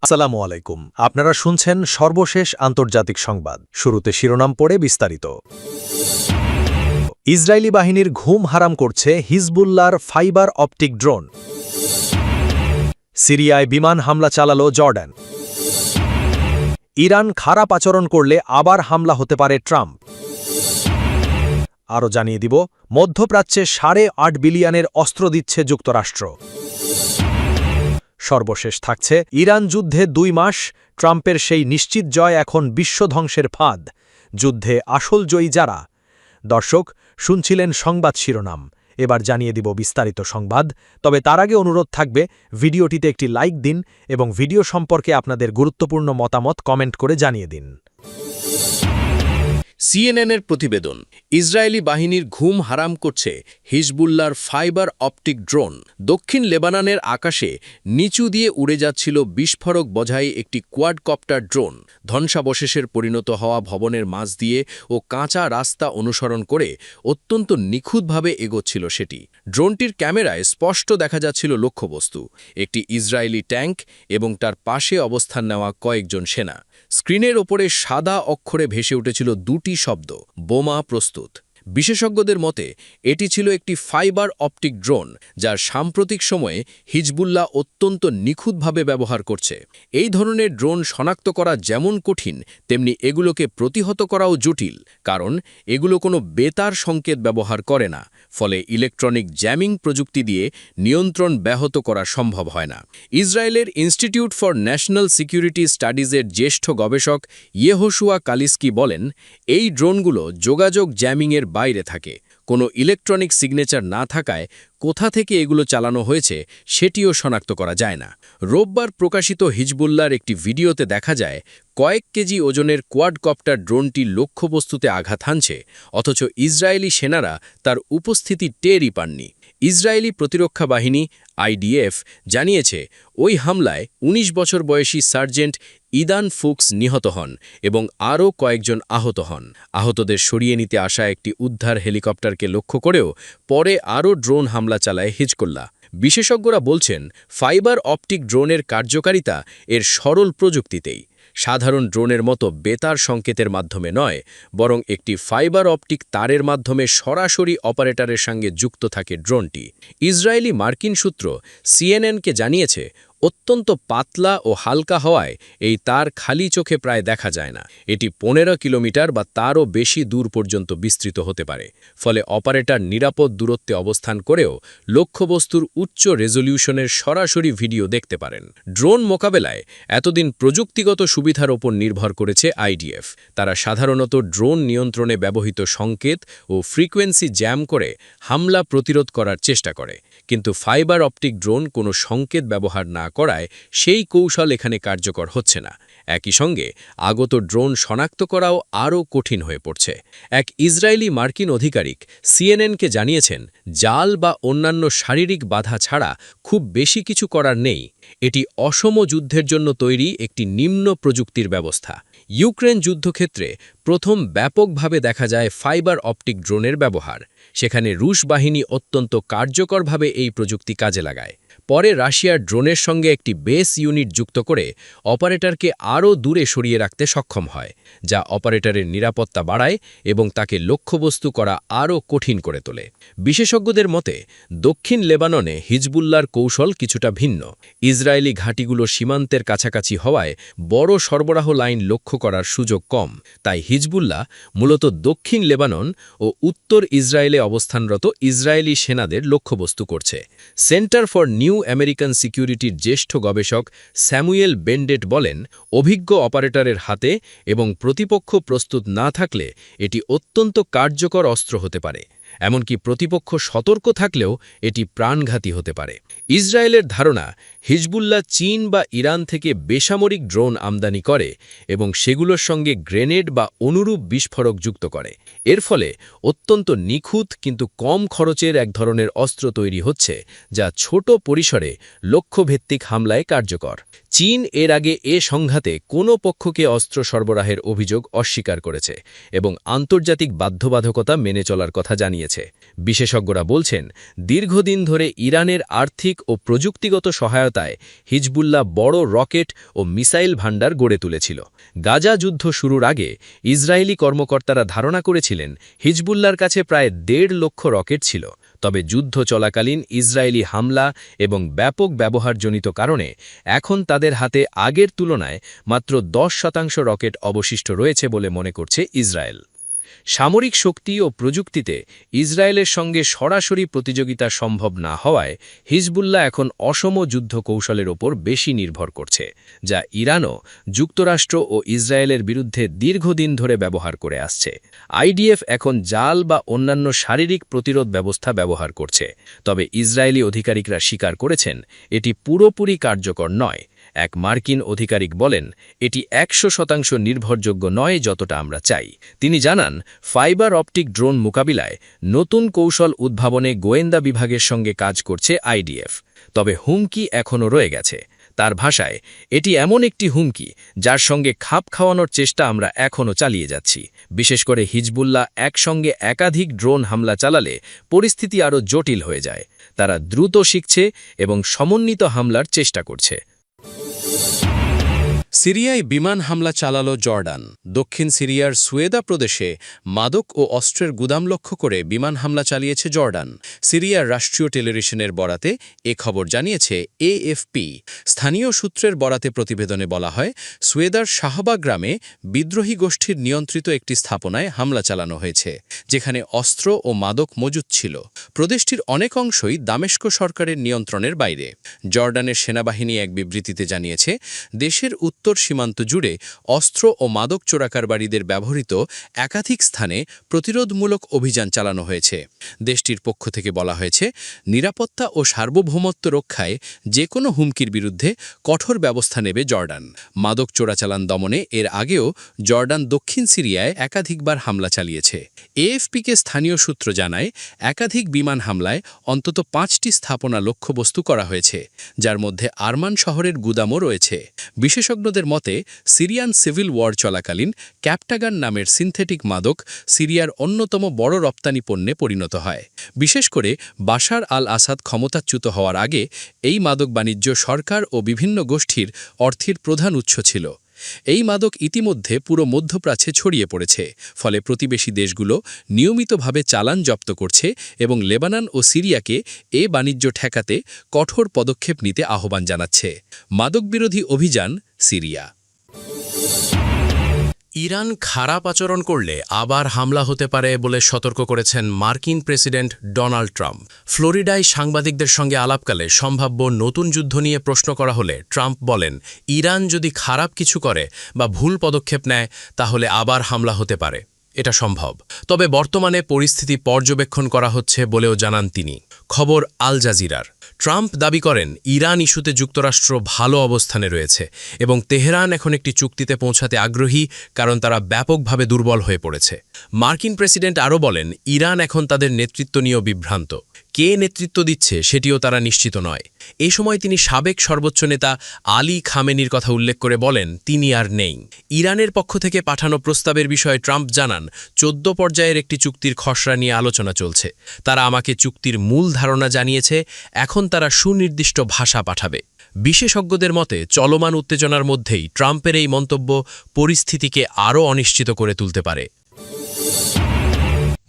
আসসালামু আলাইকুম। আপনারা শুনছেন সর্বশেষ আন্তর্জাতিক সংবাদ। শুরুতে শিরোনাম পড়ে বিস্তারিত। ইসরায়েলি বাহিনীর ঘুম হারাম করছে হিজবুল্লাহর ফাইবার অপটিক ড্রোন। সিরিয়ায় বিমান হামলা চালালো জর্ডান। ইরান খারাপ আচরণ করলে আবার হামলা হতে পারে ট্রাম্প। আরও জানিয়ে দিব, মধ্যপ্রাচ্যে 8.5 বিলিয়নের অস্ত্র দিচ্ছে যুক্তরাষ্ট্র। সর্বশেষ থাকছে ইরান যুদ্ধে 2 মাস, ট্রাম্পের সেই নিশ্চিত জয় এখন বিশ্বধ্বংসের ফাঁদ। যুদ্ধে আসল জয়ী যারা। দর্শক, শুনছিলেন সংবাদ শিরোনাম। এবার জানিয়ে দিব বিস্তারিত সংবাদ। তবে তার আগে অনুরোধ থাকবে, ভিডিওটিতে একটি লাইক দিন এবং ভিডিও সম্পর্কে আপনাদের গুরুত্বপূর্ণ মতামত কমেন্ট করে জানিয়ে দিন। সিএনএনের প্রতিবেদন, ইসরায়েলি বাহিনীর ঘুম হারাম করছে হিজবুল্লাহর ফাইবার অপটিক ড্রোন। দক্ষিণ লেবাননের আকাশে নিচু দিয়ে উড়ে যাচ্ছিল বিস্ফোরক বোঝাই একটি কোয়াডকপ্টার ড্রোন। ধ্বংসাবশেষের পরিণত হওয়া ভবনের মাঝ দিয়ে ও কাঁচা রাস্তা অনুসরণ করে অত্যন্ত নিখুঁতভাবে এগোচ্ছিল সেটি। ড্রোনটির ক্যামেরায় স্পষ্ট দেখা যাচ্ছিল লক্ষ্যবস্তু, একটি ইসরায়েলি ট্যাঙ্ক এবং তার পাশে অবস্থান নেওয়া কয়েকজন সেনা। স্ক্রিনের ওপরে সাদা অক্ষরে ভেসে উঠেছিল 2টি শব্দ, বোমা প্রস্তুত। বিশেষজ্ঞদের মতে এটি ছিল একটি ফাইবার অপটিক ড্রোন, যার সাম্প্রতিক সময়ে হিজবুল্লাহ অত্যন্ত নিখুঁতভাবে ব্যবহার করছে। এই ধরনের ড্রোন শনাক্ত করা যেমন কঠিন, তেমনি এগুলোকে প্রতিহত করাও জটিল, কারণ এগুলো কোনো বেতার সংকেত ব্যবহার করে না। ফলে ইলেকট্রনিক জ্যামিং প্রযুক্তি দিয়ে নিয়ন্ত্রণ ব্যাহত করা সম্ভব হয় না। ইসরায়েলের ইনস্টিটিউট ফর ন্যাশনাল সিকিউরিটি স্টাডিজের জ্যেষ্ঠ গবেষক ইয়েহোশুয়া কালিস্কি বলেন, এই ড্রোনগুলো যোগাযোগ জ্যামিংয়ের বাইরে থাকে। কোনো ইলেকট্রনিক সিগনেচার না থাকায় কোথা থেকে এগুলো চালানো হয়েছে সেটিও শনাক্ত করা যায় না। রোববার প্রকাশিত হিজবুল্লাহর একটি ভিডিওতে দেখা যায়, কয়েক কেজি ওজনের কোয়াডকপ্টার ড্রোনটি লক্ষ্যবস্তুতে আঘাত হানছে, অথচ ইসরায়েলি সেনারা তার উপস্থিতি টেরই পাননি। ইসরায়েলি প্রতিরক্ষা বাহিনী IDF জানিয়েছে, ওই হামলায় 19 বছর বয়সী সার্জেন্ট ইদান ফুক্স নিহত হন এবং আরও কয়েকজন আহত হন। আহতদের সরিয়ে নিতে আসা একটি উদ্ধার হেলিকপ্টারকে লক্ষ্য করেও পরে আরও ড্রোন হামলা চালায় হিজবুল্লাহ। বিশেষজ্ঞরা বলছেন, ফাইবার অপটিক ড্রোনের কার্যকারিতা এর সরল প্রযুক্তিতেই। সাধারণ ড্রোনের মতো বেতার সংকেতের মাধ্যমে নয়, বরং একটি ফাইবার অপটিক তারের মাধ্যমে সরাসরি অপারেটরের সঙ্গে যুক্ত থাকে ড্রোনটি। ইসরায়েলি মার্কিন সূত্র CNN-কে জানিয়েছে, অত্যন্ত পাতলা ও হালকা হওয়ায় এই তার খালি চোখে প্রায় দেখা যায় না। এটি 15 কিলোমিটার বা তারও বেশি দূর পর্যন্ত বিস্তৃত হতে পারে। ফলে অপারেটর নিরাপদ দূরত্বে অবস্থান করেও লক্ষ্যবস্তুর উচ্চ রেজলিউশনের সরাসরি ভিডিও দেখতে পারেন। ড্রোন মোকাবেলায় এতদিন প্রযুক্তিগত সুবিধার ওপর নির্ভর করেছে IDF। তারা সাধারণত ড্রোন নিয়ন্ত্রণে ব্যবহৃত সংকেত ও ফ্রিকোয়েন্সি জ্যাম করে হামলা প্রতিরোধ করার চেষ্টা করে। কিন্তু ফাইবার অপটিক ড্রোন কোনো সংকেত ব্যবহার না করায় সেই কৌশল এখানে কার্যকর হচ্ছে না। একই সঙ্গে আগত ড্রোন শনাক্ত করাও আরও কঠিন হয়ে পড়ছে। এক ইসরায়েলি মার্কিন আধিকারিক CNN-কে জানিয়েছেন, জাল বা অন্যান্য শারীরিক বাধা ছাড়া খুব বেশি কিছু করার নেই। এটি অসম যুদ্ধের জন্য তৈরি একটি নিম্ন প্রযুক্তির ব্যবস্থা। ইউক্রেন যুদ্ধক্ষেত্রে প্রথম ব্যাপকভাবে দেখা যায় ফাইবার অপটিক ড্রোনের ব্যবহার। সেখানে রুশ বাহিনী অত্যন্ত কার্যকরভাবে এই প্রযুক্তি কাজে লাগায়। পরে রাশিয়ার ড্রোনের সঙ্গে একটি বেস ইউনিট যুক্ত করে অপারেটরকে আরও দূরে সরিয়ে রাখতে সক্ষম হয়, যা অপারেটরের নিরাপত্তা বাড়ায় এবং তাকে লক্ষ্যবস্তু করা আরও কঠিন করে তোলে। বিশেষজ্ঞদের মতে, দক্ষিণ লেবাননে হিজবুল্লাহর কৌশল কিছুটা ভিন্ন। ইসরায়েলি ঘাঁটিগুলো সীমান্তের কাছাকাছি হওয়ায় বড় সরবরাহ লাইন লক্ষ্য করার সুযোগ কম। তাই হিজবুল্লাহ মূলত দক্ষিণ লেবানন ও উত্তর ইসরায়েলে অবস্থানরত ইসরায়েলি সেনাদের লক্ষ্যবস্তু করছে। সেন্টার ফর নিউ আমেরিকান সিকিউরিটির জ্যেষ্ঠ গবেষক স্যামুয়েল বেন্ডেট বলেন, অভিজ্ঞ অপারেটরের হাতে এবং প্রতিপক্ষ প্রস্তুত না থাকলে এটি অত্যন্ত কার্যকর অস্ত্র হতে পারে। এমনকি প্রতিপক্ষ সতর্ক থাকলেও এটি প্রাণঘাতী হতে পারে। ইসরায়েলের ধারণা, হিজবুল্লাহ চীন বা ইরান থেকে বেসামরিক ড্রোন আমদানি করে এবং সেগুলোর সঙ্গে গ্রেনেড বা অনুরূপ বিস্ফোরক যুক্ত করে। এর ফলে অত্যন্ত নিখুঁত কিন্তু কম খরচের এক ধরনের অস্ত্র তৈরি হচ্ছে, যা ছোট পরিসরে লক্ষ্যভিত্তিক হামলায় কার্যকর। চীন এর আগে এ সংঘাতে কোনো পক্ষকে অস্ত্র সরবরাহের অভিযোগ অস্বীকার করেছে এবং আন্তর্জাতিক বাধ্যবাধকতা মেনে চলার কথা জানিয়েছে। জানিয়েছে। বিশেষজ্ঞরা বলছেন, দীর্ঘদিন ধরে ইরানের আর্থিক ও প্রযুক্তিগত সহায়তায় হিজবুল্লাহ বড় রকেট ও মিসাইল ভান্ডার গড়ে তুলেছিল। গাজা যুদ্ধ শুরুর আগে ইসরায়েলি কর্মকর্তারা ধারণা করেছিলেন হিজবুল্লাহর কাছে প্রায় 1.5 লক্ষ রকেট ছিল। তবে যুদ্ধ চলাকালীন ইসরায়েলি হামলা এবং ব্যাপক ব্যবহারজনিত কারণে এখন তাদের হাতে আগের তুলনায় মাত্র 10% রকেট অবশিষ্ট রয়েছে বলে মনে করছে ইসরায়েল। সামরিক শক্তি ও প্রযুক্তিতে ইসরায়েলের সঙ্গে সরাসরি প্রতিযোগিতা সম্ভব না হওয়ায় হিজবুল্লাহ এখন অসম যুদ্ধ কৌশলের ওপর বেশি নির্ভর করছে, যা ইরানও যুক্তরাষ্ট্র ও ইসরায়েলের বিরুদ্ধে দীর্ঘদিন ধরে ব্যবহার করে আসছে। আইডিএফ এখন জাল বা অন্যান্য শারীরিক প্রতিরোধ ব্যবস্থা ব্যবহার করছে, তবে ইসরায়েলি আধিকারিকরা স্বীকার করেছেন এটি পুরোপুরি কার্যকর নয়। এক মার্কিন আধিকারিক বলেন, এটি 100% নির্ভরযোগ্য নয় যতটা আমরা চাই। তিনি জানান, ফাইবার অপটিক ড্রোন মোকাবিলায় নতুন কৌশল উদ্ভাবনে গোয়েন্দা বিভাগের সঙ্গে কাজ করছে আইডিএফ। তবে হুমকি এখনও রয়ে গেছে। তার ভাষায়, এটি এমন একটি হুমকি যার সঙ্গে খাপ খাওয়ানোর চেষ্টা আমরা এখনও চালিয়ে যাচ্ছি। বিশেষ করে হিজবুল্লাহ একসঙ্গে একাধিক ড্রোন হামলা চালালে পরিস্থিতি আরও জটিল হয়ে যায়। তারা দ্রুত শিখছে এবং সমন্বিত হামলার চেষ্টা করছে। সিরিয়ায় বিমান হামলা চালাল জর্ডান। দক্ষিণ সিরিয়ার সুয়েদা প্রদেশে মাদক ও অস্ত্রের গুদাম লক্ষ্য করে বিমান হামলা চালিয়েছে জর্ডান। সিরিয়ার রাষ্ট্রীয় টেলিভিশনের বরাতে এ খবর জানিয়েছে এএফপি। স্থানীয় সূত্রের বরাতে প্রতিবেদনে বলা হয়, সুয়েদার শাহবা গ্রামে বিদ্রোহী গোষ্ঠীর নিয়ন্ত্রিত একটি স্থাপনায় হামলা চালানো হয়েছে, যেখানে অস্ত্র ও মাদক মজুত ছিল। প্রদেশটির অনেক অংশই দামেস্ক সরকারের নিয়ন্ত্রণের বাইরে। জর্ডানের সেনাবাহিনী এক বিবৃতিতে জানিয়েছে, দেশের উত্তর সীমান্ত জুড়ে অস্ত্র ও মাদক চোরাকারবারিদের ব্যবহৃত একাধিক স্থানে প্রতিরোধমূলক অভিযান চালানো হয়েছে। দেশটির পক্ষ থেকে বলা হয়েছে, নিরাপত্তা ও সার্বভৌমত্ব রক্ষায় যে কোনো হুমকির বিরুদ্ধে কঠোর ব্যবস্থা নেবে জর্ডান। মাদক চোরাচালান দমনে এর আগেও জর্ডান দক্ষিণ সিরিয়ায় একাধিকবার হামলা চালিয়েছে। এএফপিকে স্থানীয় সূত্র জানায়, একাধিক বিমান হামলায় অন্তত 5টি স্থাপনা লক্ষ্যবস্তু করা হয়েছে, যার মধ্যে আরমান শহরের গুদামও রয়েছে। বিশেষজ্ঞদের মতে, সিরিয়ান সিভিল ওয়ার চলাকালীন ক্যাপটাগান নামের সিনথেটিক মাদক সিরিয়ার অন্যতম বড় রপ্তানি পণ্যে পরিণত হয়। বিশেষ করে বাশার আল আসাদ ক্ষমতাচ্যুত হওয়ার আগে এই মাদক বাণিজ্য সরকার ও বিভিন্ন গোষ্ঠীর অর্থের প্রধান উৎস ছিল। এই মাদক ইতিমধ্যে পুরো মধ্যপ্রাচ্যে ছড়িয়ে পড়েছে, ফলে প্রতিবেশী দেশগুলো নিয়মিতভাবে চালান জব্দ করছে এবং লেবানন ও সিরিয়াকে এ বাণিজ্য ঠেকাতে কঠোর পদক্ষেপ নিতে আহ্বান জানাচ্ছে। মাদকবিরোধী অভিযান সিরিয়া। ইরান খারাপ আচরণ করলে আবার হামলা হতে পারে বলে সতর্ক করেছেন মার্কিন প্রেসিডেন্ট ডোনাল্ড ট্রাম্প। ফ্লোরিডায় সাংবাদিকদের সঙ্গে আলাপকালে সম্ভাব্য নতুন যুদ্ধ নিয়ে প্রশ্ন করা হলে ট্রাম্প বলেন, ইরান যদি খারাপ কিছু করে বা ভুল পদক্ষেপ নেয় তাহলে আবার হামলা হতে পারে। এটা সম্ভব, তবে বর্তমানে পরিস্থিতি পর্যবেক্ষণ করা হচ্ছে বলেও জানান তিনি। খবর আল জাজিরার। ট্রাম্প দাবি করেন, ইরান ইস্যুতে যুক্তরাষ্ট্র ভালো অবস্থানে রয়েছে এবং তেহরান এখন একটি চুক্তিতে পৌঁছাতে আগ্রহী, কারণ তারা ব্যাপকভাবে দুর্বল হয়ে পড়েছে। মার্কিন প্রেসিডেন্ট আরও বলেন, ইরান এখন তাদের নেতৃত্ব নিয়েও বিভ্রান্ত। কে নেতৃত্ব দিচ্ছে সেটিও তারা নিশ্চিত নয়। এই সময় তিনি সাবেক সর্বোচ্চ নেতা আলী খামেনির কথা উল্লেখ করে বলেন, তিনি আর নেই। ইরানের পক্ষ থেকে পাঠানো প্রস্তাবের বিষয়ে ট্রাম্প জানান, 14 পর্যায়ের একটি চুক্তির খসড়া নিয়ে আলোচনা চলছে। তারা আমাকে চুক্তির মূল ধারণা জানিয়েছে, এখন তারা সুনির্দিষ্ট ভাষা পাঠাবে। বিশেষজ্ঞদের মতে, চলমান উত্তেজনার মধ্যেই ট্রাম্পের এই মন্তব্য পরিস্থিতিকে আরও অনিশ্চিত করে তুলতে পারে।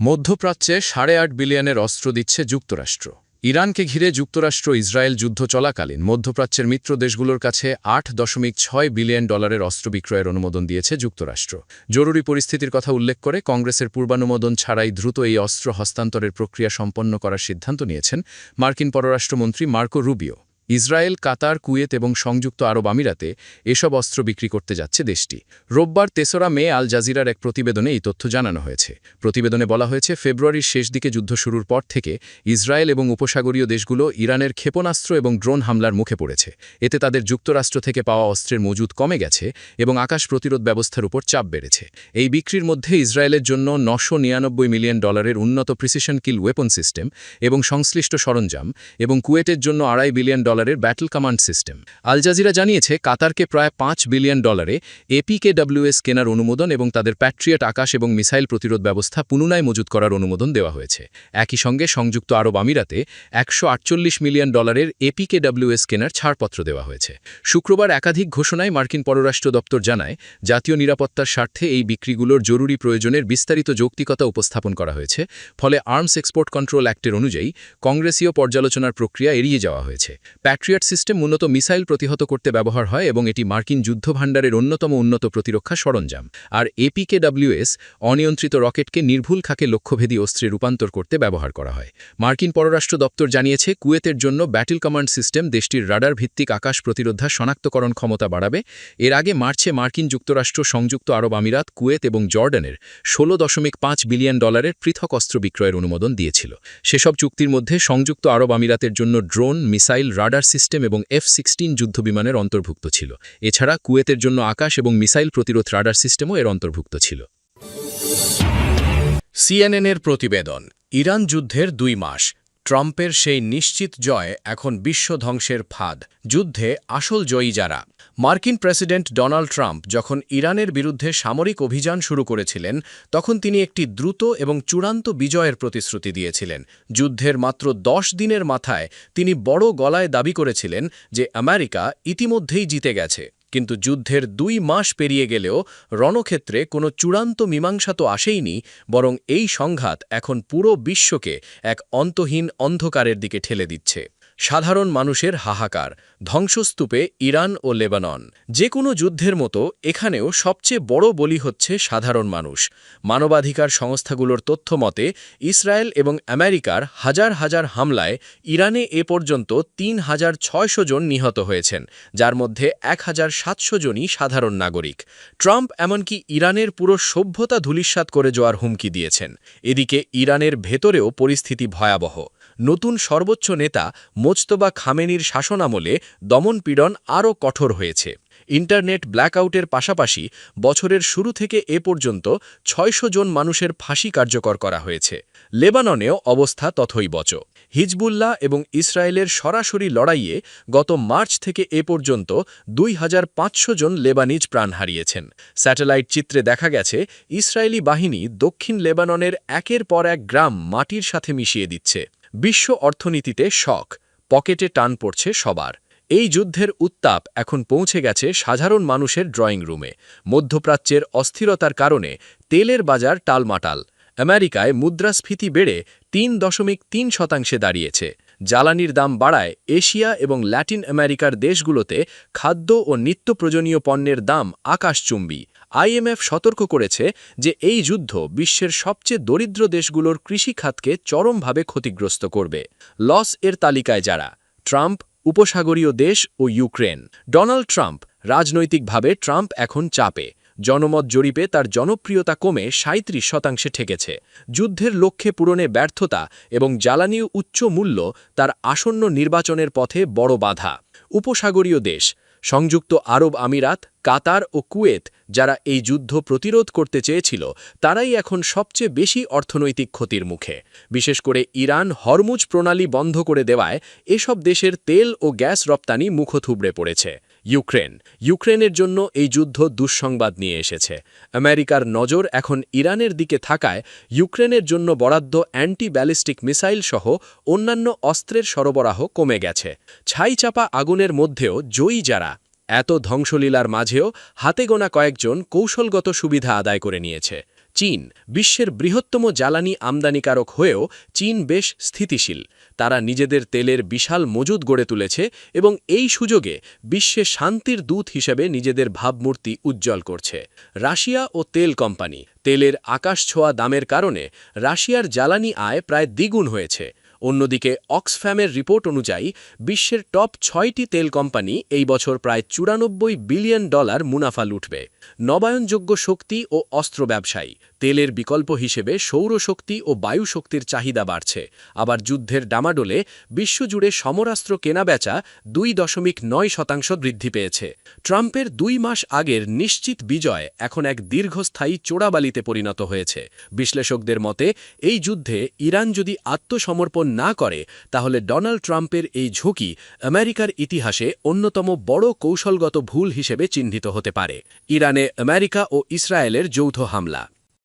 মধ্যপ্রাচ্যে 8.5 বিলিয়নের অস্ত্র দিচ্ছে যুক্তরাষ্ট্র। ইরানকে ঘিরে যুক্তরাষ্ট্র ইসরায়েল যুদ্ধ চলাকালীন মধ্যপ্রাচ্যের মিত্র দেশগুলোর কাছে $8.6 বিলিয়ন অস্ত্র বিক্রয়ের অনুমোদন দিয়েছে যুক্তরাষ্ট্র। জরুরি পরিস্থিতির কথা উল্লেখ করে কংগ্রেসের পূর্বানুমোদন ছাড়াই দ্রুত এই অস্ত্র হস্তান্তরের প্রক্রিয়া সম্পন্ন করার সিদ্ধান্ত নিয়েছেন মার্কিন পররাষ্ট্রমন্ত্রী মার্কো রুবিও। ইসরায়েল, কাতার, কুয়েত এবং সংযুক্ত আরব আমিরাতে এসব অস্ত্র বিক্রি করতে যাচ্ছে দেশটি। রোববার 3 মে আল জাজিরার এক প্রতিবেদনে এই তথ্য জানানো হয়েছে। প্রতিবেদনে বলা হয়েছে, ফেব্রুয়ারির শেষ দিকে যুদ্ধ শুরুর পর থেকে ইসরায়েল এবং উপসাগরীয় দেশগুলো ইরানের ক্ষেপণাস্ত্র এবং ড্রোন হামলার মুখে পড়েছে। এতে তাদের যুক্তরাষ্ট্র থেকে পাওয়া অস্ত্রের মজুদ কমে গেছে এবং আকাশ প্রতিরোধ ব্যবস্থার উপর চাপ বেড়েছে। এই বিক্রির মধ্যে ইসরায়েলের জন্য $999 মিলিয়ন উন্নত প্রিসিশন কিল ওয়েপন সিস্টেম এবং সংশ্লিষ্ট সরঞ্জাম, এবং কুয়েটের জন্য $2.5 বিলিয়ন ডলারের ব্যাটল কমান্ড সিস্টেম। আল জাজিরা জানিয়েছে কাতারকে প্রায় $5 বিলিয়ন APKWS কেনার অনুমোদন এবং তাদের প্যাট্রিয়ট আকাশ এবং মিসাইল প্রতিরোধ ব্যবস্থা পুনরায় মজুত করার অনুমোদন দেওয়া হয়েছে। একই সঙ্গে সংযুক্ত আরব আমিরাতে $148 মিলিয়ন APKWS কেনার ছাড়পত্র দেওয়া হয়েছে। শুক্রবার একাধিক ঘোষণায় মার্কিন পররাষ্ট্র দপ্তর জানায় জাতীয় নিরাপত্তার স্বার্থে এই বিক্রিগুলোর জরুরি প্রয়োজনের বিস্তারিত যৌক্তিকতা উপস্থাপন করা হয়েছে, ফলে আর্মস এক্সপোর্ট কন্ট্রোল অ্যাক্টের অনুযায়ী কংগ্রেসীয় পর্যালোচনার প্রক্রিয়া এড়িয়ে যাওয়া হয়েছে। প্যাট্রিয়ট সিস্টেম মূলত মিসাইল প্রতিহত করতে ব্যবহার হয় এবং এটি মার্কিন যুদ্ধভাণ্ডারের অন্যতম উন্নত প্রতিরক্ষা সরঞ্জাম। আর APKWS অনিয়ন্ত্রিত রকেটকে নির্ভুল খাকে লক্ষ্যভেদী অস্ত্রে রূপান্তর করতে ব্যবহার করা হয়। মার্কিন পররাষ্ট্র দপ্তর জানিয়েছে কুয়েতের জন্য ব্যাটল কমান্ড সিস্টেম দেশটির রাডার ভিত্তিক আকাশ প্রতিরোধা শনাক্তকরণ ক্ষমতা বাড়াবে। এর আগে মার্চে মার্কিন যুক্তরাষ্ট্র, সংযুক্ত আরব আমিরাত, কুয়েত এবং জর্ডানের $16.5 বিলিয়ন পৃথক অস্ত্র বিক্রয়ের অনুমোদন দিয়েছিল। সেসব চুক্তির মধ্যে সংযুক্ত আরব আমিরাতের জন্য ড্রোন, মিসাইল, রাডার সিস্টেম এবং F-16 যুদ্ধবিমানের অন্তর্ভুক্ত ছিল। এছাড়া কুয়েতের জন্য আকাশ এবং মিসাইল প্রতিরোধ রাডার সিস্টেমও এর অন্তর্ভুক্ত ছিল। সিএনএনের প্রতিবেদন, ইরান যুদ্ধের 2 মাস, ট্রাম্পের সেই নিশ্চিত জয় এখন বিশ্ব ধ্বংসের ফাঁদ, যুদ্ধে আসল জয়ী যারা। মার্কিন প্রেসিডেন্ট ডোনাল্ড ট্রাম্প যখন ইরানের বিরুদ্ধে সামরিক অভিযান শুরু করেছিলেন, তখন তিনি একটি দ্রুত এবং চূড়ান্ত বিজয়ের প্রতিশ্রুতি দিয়েছিলেন। যুদ্ধের মাত্র 10 দিনের মাথায় তিনি বড় গলায় দাবি করেছিলেন যে আমেরিকা ইতিমধ্যেই জিতে গেছে। কিন্তু যুদ্ধের 2 মাস পেরিয়ে গেলেও রণক্ষেত্রে কোনো চূড়ান্ত মীমাংসা তো আসেইনি, বরং এই সংঘাত এখন পুরো বিশ্বকে এক অন্তহীন অন্ধকারের দিকে ঠেলে দিচ্ছে। সাধারণ মানুষের হাহাকার, ধ্বংসস্তূপে ইরান ও লেবানন। যে কোনো যুদ্ধের মতো এখানেও সবচেয়ে বড় বলি হচ্ছে সাধারণ মানুষ। মানবাধিকার সংস্থাগুলোর তথ্য মতে ইসরায়েল এবং আমেরিকার হাজার হাজার হামলায় ইরানে এ পর্যন্ত 3600 জন নিহত হয়েছেন, যার মধ্যে 1700 জনই সাধারণ নাগরিক। ট্রাম্প এমনকি ইরানের পুরো সভ্যতা ধূলিসাৎ করে যাওয়ার হুমকি দিয়েছেন। এদিকে ইরানের ভেতরেও পরিস্থিতি ভয়াবহ। নতুন সর্বোচ্চ নেতা মোজতবা খামেনির শাসনামলে দমনপীড়ন আরও কঠোর হয়েছে। ইন্টারনেট ব্ল্যাকআউটের পাশাপাশি বছরের শুরু থেকে এ পর্যন্ত 600 জন মানুষের ফাঁসি কার্যকর করা হয়েছে। লেবাননেও অবস্থা তথৈবচ। হিজবুল্লাহ এবং ইসরায়েলের সরাসরি লড়াইয়ে গত মার্চ থেকে এ পর্যন্ত 2500 জন লেবানিজ প্রাণ হারিয়েছেন। স্যাটেলাইট চিত্রে দেখা গেছে ইসরায়েলি বাহিনী দক্ষিণ লেবাননের একের পর এক গ্রাম মাটির সাথে মিশিয়ে দিচ্ছে। বিশ্ব অর্থনীতিতে শক, পকেটে টান পড়ছে সবার। এই যুদ্ধের উত্তাপ এখন পৌঁছে গেছে সাধারণ মানুষের ড্রয়িং রুমে। মধ্যপ্রাচ্যের অস্থিরতার কারণে তেলের বাজার টালমাটাল। আমেরিকায় মুদ্রাস্ফীতি বেড়ে 3.3% দাঁড়িয়েছে। জ্বালানির দাম বাড়ায় এশিয়া এবং ল্যাটিন আমেরিকার দেশগুলোতে খাদ্য ও নিত্য প্রয়োজনীয় পণ্যের দাম আকাশচুম্বী। IMF সতর্ক করেছে যে এই যুদ্ধ বিশ্বের সবচেয়ে দরিদ্র দেশগুলোর কৃষিখাতকে চরমভাবে ক্ষতিগ্রস্ত করবে। লস এর তালিকায় যারা: ট্রাম্প, উপসাগরীয় দেশ ও ইউক্রেন। ডোনাল্ড ট্রাম্প, রাজনৈতিকভাবে ট্রাম্প এখন চাপে। জনমত জরিপে তার জনপ্রিয়তা কমে 37% ঠেকেছে। যুদ্ধের লক্ষ্যে পূরণে ব্যর্থতা এবং জ্বালানির উচ্চ মূল্য তার আসন্ন নির্বাচনের পথে বড় বাধা। উপসাগরীয় দেশ, সংযুক্ত আরব আমিরাত, কাতার ও কুয়েত, যারা এই যুদ্ধ প্রতিরোধ করতে চেয়েছিল, তারাই এখন সবচেয়ে বেশি অর্থনৈতিক ক্ষতির মুখে। বিশেষ করে ইরান হরমুজ প্রণালী বন্ধ করে দেওয়ায় এসব দেশের তেল ও গ্যাস রপ্তানি মুখথুবড়ে পড়েছে। ইউক্রেনের জন্য এই যুদ্ধ দুঃসংবাদ নিয়ে এসেছে। আমেরিকার নজর এখন ইরানের দিকে থাকায় ইউক্রেনের জন্য বরাদ্দ অ্যান্টি ব্যালিস্টিক মিসাইল সহ অন্যান্য অস্ত্রের সরবরাহ কমে গেছে। ছাইচাপা আগুনের মধ্যেও জয়ী যারা। এত ধ্বংসলীলার মাঝেও হাতে গোনা কয়েকজন কৌশলগত সুবিধা আদায় করে নিয়েছে। চীন, বিশ্বের বৃহত্তম জ্বালানি আমদানিকারক হয়েও চীন বেশ স্থিতিশীল। তারা নিজেদের তেলের বিশাল মজুদ গড়ে তুলেছে এবং এই সুযোগে বিশ্বে শান্তির দূত হিসেবে নিজেদের ভাবমূর্তি উজ্জ্বল করছে। রাশিয়া ও তেল কোম্পানি। তেলের আকাশছোঁয়া দামের কারণে রাশিয়ার জ্বালানি আয় প্রায় দ্বিগুণ হয়েছে। অন্যদিকে অক্সফ্যামের রিপোর্ট অনুযায়ী বিশ্বের টপ 6টি তেল কোম্পানি এই বছর প্রায় $94 বিলিয়ন মুনাফা লুটবে। নবায়নযোগ্য শক্তি ও অস্ত্র ব্যবসায়ী। তেলের বিকল্প হিসেবে সৌরশক্তি ও বায়ুশক্তির চাহিদা বাড়ছে, আবার যুদ্ধের ডামাডোলে বিশ্বজুড়ে সমরাস্ত্র কেনাবেচা 2.9% বৃদ্ধি পেয়েছে। ট্রাম্পের 2 মাস আগের নিশ্চিত বিজয় এখন এক দীর্ঘস্থায়ী চোরাবালিতে পরিণত হয়েছে। বিশ্লেষকদের মতে এই যুদ্ধে ইরান যদি আত্মসমর্পণ না করে তাহলে ডোনাল্ড ট্রাম্পের এই ঝুঁকি আমেরিকার ইতিহাসে অন্যতম বড় কৌশলগত ভুল হিসেবে চিহ্নিত হতে পারে। ইরানে আমেরিকা ও ইসরায়েলের যৌথ হামলা।